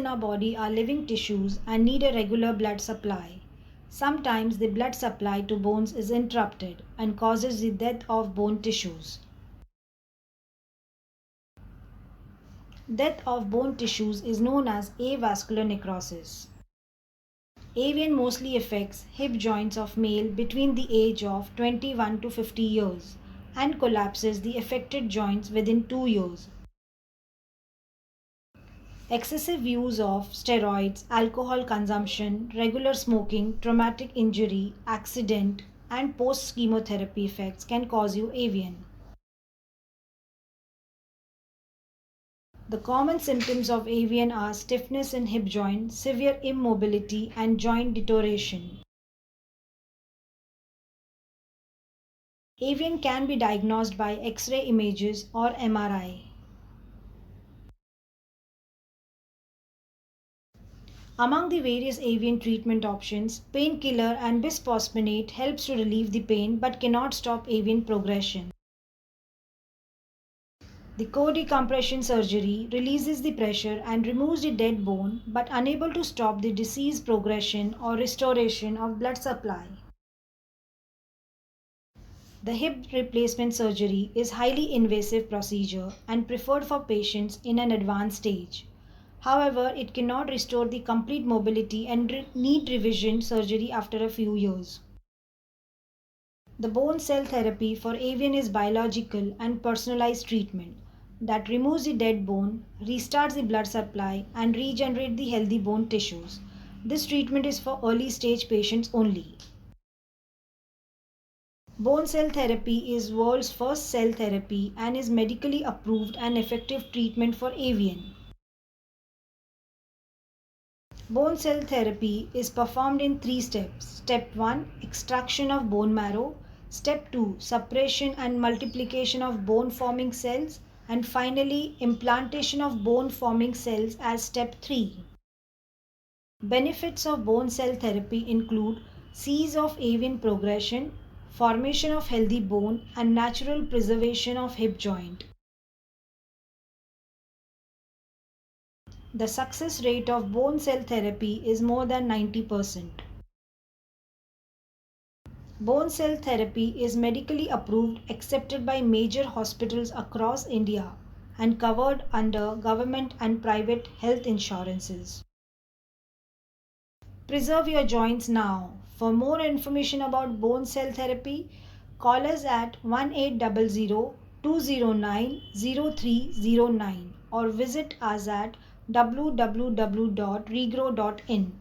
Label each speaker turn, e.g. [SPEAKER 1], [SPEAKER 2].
[SPEAKER 1] in our body are living tissues and need a regular blood supply. Sometimes the blood supply to bones is interrupted and causes the death of bone tissues. Death of bone tissues is known as avascular necrosis. AVN mostly affects hip joints of male between the age of 21 to 50 years and collapses the affected joints within 2 years. Excessive use of steroids, alcohol consumption, regular smoking, traumatic injury, accident, and post-chemotherapy effects can cause you AVN. The common symptoms of AVN are stiffness in hip joint, severe immobility, and joint deterioration. AVN can be diagnosed by X-ray images or MRI. Among the various AVN treatment options, painkiller and bisphosphonate helps to relieve the pain but cannot stop AVN progression. The co-decompression surgery releases the pressure and removes the dead bone but unable to stop the disease progression or restoration of blood supply. The hip replacement surgery is highly invasive procedure and preferred for patients in an advanced stage. However, it cannot restore the complete mobility and need revision surgery after a few years. The bone cell therapy for AVN is biological and personalized treatment that removes the dead bone, restarts the blood supply, and regenerates the healthy bone tissues. This treatment is for early stage patients only. Bone cell therapy is world's first cell therapy and is medically approved and effective treatment for AVN. Bone cell therapy is performed in 3 steps. Step 1, extraction of bone marrow. Step 2, suppression and multiplication of bone forming cells. And finally, implantation of bone forming cells as step 3. Benefits of bone cell therapy include cease of AVN progression, formation of healthy bone, and natural preservation of hip joint. The success rate of bone cell therapy is more than 90%. Bone cell therapy is medically approved, accepted by major hospitals across India, and covered under government and private health insurances. Preserve your joints now. For more information about bone cell therapy, call us at 1800-209-0309 or visit us at www.regrow.in.